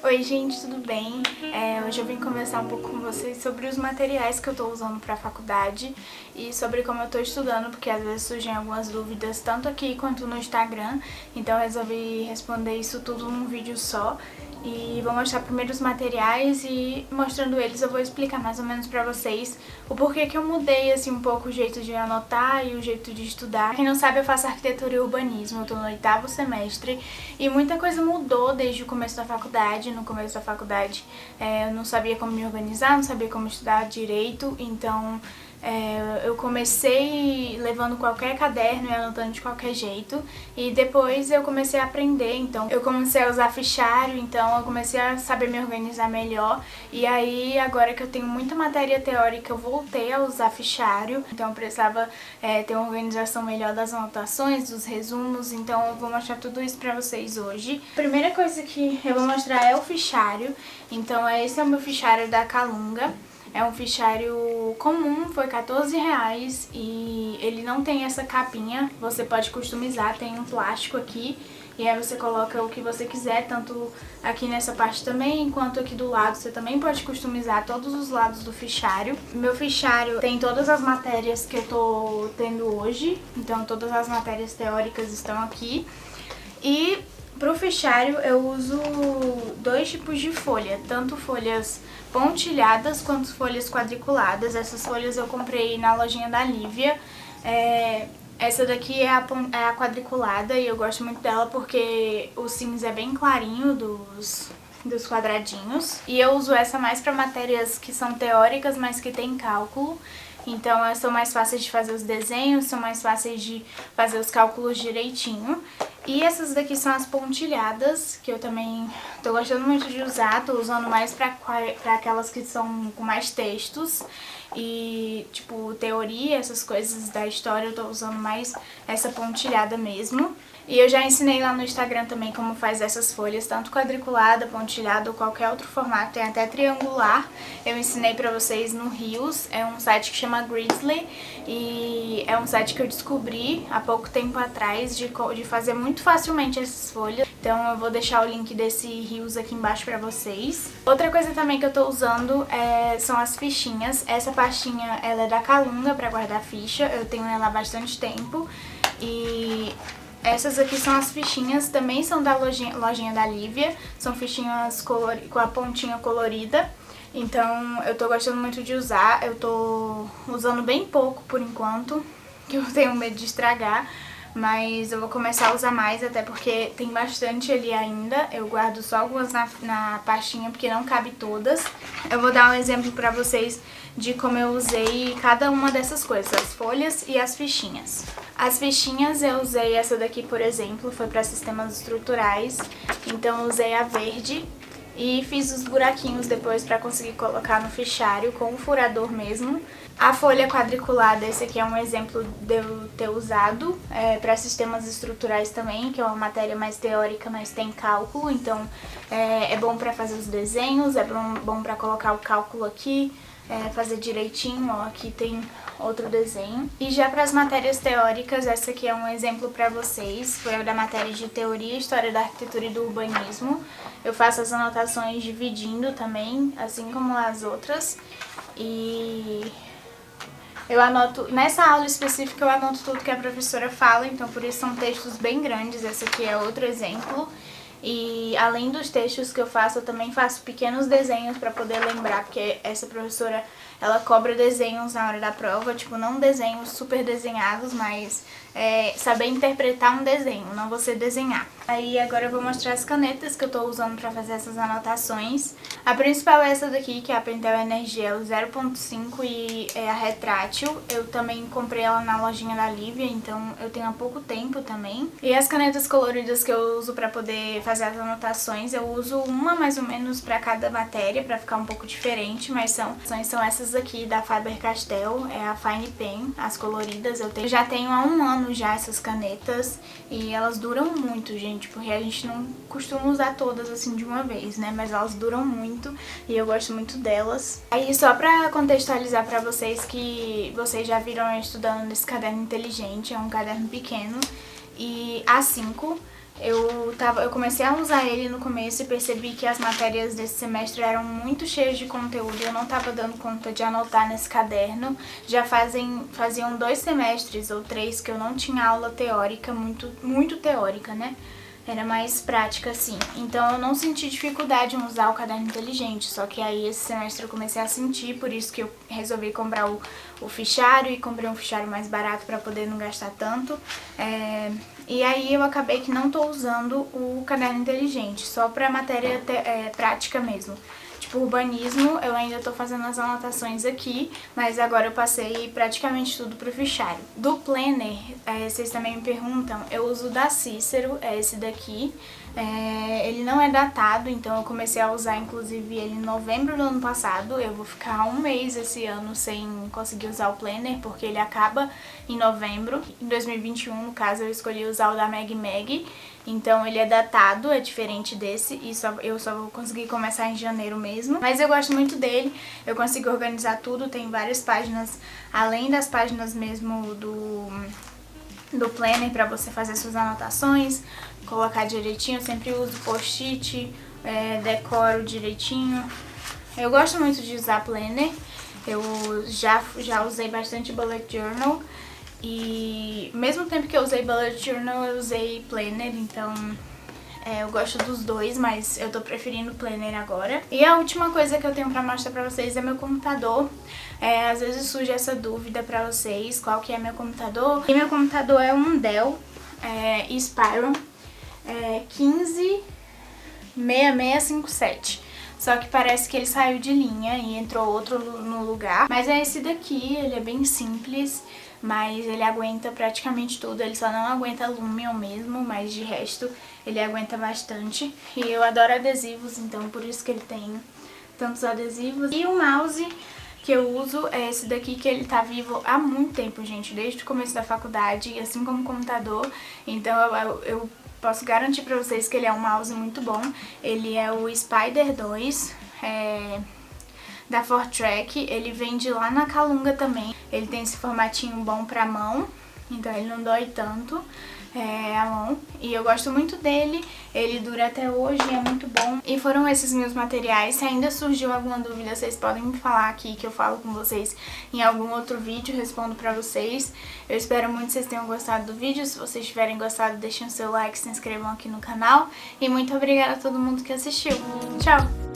Oi gente, tudo bem? Hoje eu vim conversar um pouco com vocês sobre os materiais que eu tô usando pra faculdade e sobre como eu tô estudando, porque às vezes surgem algumas dúvidas tanto aqui quanto no Instagram, então eu resolvi responder isso tudo num vídeo só. E vou mostrar primeiro os materiais e mostrando eles eu vou explicar mais ou menos pra vocês o porquê que eu mudei assim um pouco o jeito de anotar e o jeito de estudar. Quem não sabe, eu faço arquitetura e urbanismo, eu tô no 8º semestre e muita coisa mudou desde o começo da faculdade. No começo da faculdade eu não sabia como me organizar, não sabia como estudar direito, então eu comecei levando qualquer caderno e anotando de qualquer jeito, e depois eu comecei a aprender, então eu comecei a usar fichário, então eu comecei a saber me organizar melhor, e aí agora que eu tenho muita matéria teórica eu voltei a usar fichário, então eu precisava ter uma organização melhor das anotações, dos resumos, então eu vou mostrar tudo isso pra vocês hoje. A primeira coisa que eu vou mostrar é o fichário, então esse é o meu fichário da Calunga. É um fichário comum, foi R$14 e ele não tem essa capinha, você pode customizar, tem um plástico aqui e aí você coloca o que você quiser, tanto aqui nessa parte também, quanto aqui do lado, você também pode customizar todos os lados do fichário. Meu fichário tem todas as matérias que eu tô tendo hoje, então todas as matérias teóricas estão aqui. E pro fichário eu uso dois tipos de folha, tanto folhas pontilhadas quanto folhas quadriculadas. Essas folhas eu comprei na lojinha da Lívia. Essa daqui é a quadriculada e eu gosto muito dela porque o cinza é bem clarinho dos quadradinhos. E eu uso essa mais para matérias que são teóricas, mas que tem cálculo. Então elas são mais fáceis de fazer os desenhos, são mais fáceis de fazer os cálculos direitinho. E essas daqui são as pontilhadas, que eu também tô gostando muito de usar, tô usando mais pra aquelas que são com mais textos. E tipo, teoria, essas coisas da história, eu tô usando mais essa pontilhada mesmo. E eu já ensinei lá no Instagram também como faz essas folhas, tanto quadriculada, pontilhada ou qualquer outro formato, tem até triangular. Eu ensinei pra vocês no Rios, é um site que chama Grizzly e é um site que eu descobri há pouco tempo atrás de fazer muito facilmente essas folhas. Então eu vou deixar o link desse Rios aqui embaixo pra vocês. Outra coisa também que eu tô usando são as fichinhas. Essa pastinha ela é da Calunga pra guardar ficha, eu tenho ela há bastante tempo. E essas aqui são as fichinhas, também são da lojinha da Lívia, são fichinhas com a pontinha colorida, então eu tô gostando muito de usar, eu tô usando bem pouco por enquanto, que eu tenho medo de estragar, mas eu vou começar a usar mais, até porque tem bastante ali ainda, eu guardo só algumas na pastinha porque não cabe todas. Eu vou dar um exemplo pra vocês de como eu usei cada uma dessas coisas, as folhas e as fichinhas. As fichinhas eu usei essa daqui, por exemplo, foi para sistemas estruturais, então eu usei a verde e fiz os buraquinhos depois para conseguir colocar no fichário com o furador mesmo. A folha quadriculada, esse aqui é um exemplo de eu ter usado para sistemas estruturais também, que é uma matéria mais teórica, mas tem cálculo, então é bom para fazer os desenhos, é bom para colocar o cálculo aqui, fazer direitinho, ó, aqui tem outro desenho. E já para as matérias teóricas, essa aqui é um exemplo para vocês, foi da matéria de teoria, história da arquitetura e do urbanismo. Eu faço as anotações dividindo também, assim como as outras, e eu anoto, nessa aula específica eu anoto tudo que a professora fala, então por isso são textos bem grandes, esse aqui é outro exemplo. E além dos textos que eu faço, eu também faço pequenos desenhos para poder lembrar, porque essa professora, ela cobra desenhos na hora da prova, tipo, não desenhos super desenhados, mas saber interpretar um desenho, não você desenhar. Aí agora eu vou mostrar as canetas que eu tô usando pra fazer essas anotações. A principal é essa daqui, que é a Pentel Energiel 0.5 e é a retrátil. Eu também comprei ela na lojinha da Lívia, então eu tenho há pouco tempo também. E as canetas coloridas que eu uso pra poder fazer as anotações, eu uso uma mais ou menos pra cada matéria, pra ficar um pouco diferente, mas são essas aqui da Faber-Castell, é a Fine Pen, as coloridas. Eu já tenho há um ano já essas canetas e elas duram muito, gente, porque a gente não costuma usar todas assim de uma vez, né, mas elas duram muito e eu gosto muito delas. Aí só pra contextualizar pra vocês que vocês já viram eu estudando nesse caderno inteligente, é um caderno pequeno e A5, Eu comecei a usar ele no começo e percebi que as matérias desse semestre eram muito cheias de conteúdo e eu não estava dando conta de anotar nesse caderno. Já faziam 2 semestres ou 3 que eu não tinha aula teórica, muito teórica, né? Era mais prática, assim. Então eu não senti dificuldade em usar o caderno inteligente, só que aí esse semestre eu comecei a sentir, por isso que eu resolvi comprar o fichário e comprei um fichário mais barato para poder não gastar tanto. E aí eu acabei que não tô usando o caderno inteligente, só pra matéria prática mesmo. Tipo, urbanismo, eu ainda tô fazendo as anotações aqui, mas agora eu passei praticamente tudo pro fichário. Do planner, vocês também me perguntam, eu uso da Cícero, é esse daqui. Ele não é datado, então eu comecei a usar inclusive ele em novembro do ano passado. Eu vou ficar 1 mês esse ano sem conseguir usar o planner, porque ele acaba em novembro. Em 2021, no caso, eu escolhi usar o da Meg Meg. Então ele é datado, é diferente desse, e eu só vou conseguir começar em janeiro mesmo. Mas eu gosto muito dele, eu consigo organizar tudo, tem várias páginas, além das páginas mesmo do planner para você fazer suas anotações, colocar direitinho. Eu sempre uso post-it, decoro direitinho. Eu gosto muito de usar planner, eu já usei bastante bullet journal. E mesmo tempo que eu usei bullet journal, eu usei planner, então eu gosto dos dois, mas eu tô preferindo planner agora. E a última coisa que eu tenho pra mostrar pra vocês é meu computador. Às vezes surge essa dúvida pra vocês, qual que é meu computador. E meu computador é um Dell Inspiron 156657. Só que parece que ele saiu de linha e entrou outro no lugar. Mas é esse daqui, ele é bem simples, mas ele aguenta praticamente tudo. Ele só não aguenta Lumion mesmo, mas de resto ele aguenta bastante. E eu adoro adesivos, então por isso que ele tem tantos adesivos. E o mouse que eu uso é esse daqui, que ele tá vivo há muito tempo, gente, desde o começo da faculdade, assim como o computador. Então eu posso garantir pra vocês que ele é um mouse muito bom. Ele é o Spider 2, da Fortrack. Ele vende lá na Calunga também. Ele tem esse formatinho bom pra mão, então ele não dói tanto a mão. E eu gosto muito dele, ele dura até hoje, é muito bom. E foram esses meus materiais. Se ainda surgiu alguma dúvida, vocês podem me falar aqui, que eu falo com vocês em algum outro vídeo, respondo pra vocês. Eu espero muito que vocês tenham gostado do vídeo. Se vocês tiverem gostado, deixem o seu like, se inscrevam aqui no canal. E muito obrigada a todo mundo que assistiu. Tchau!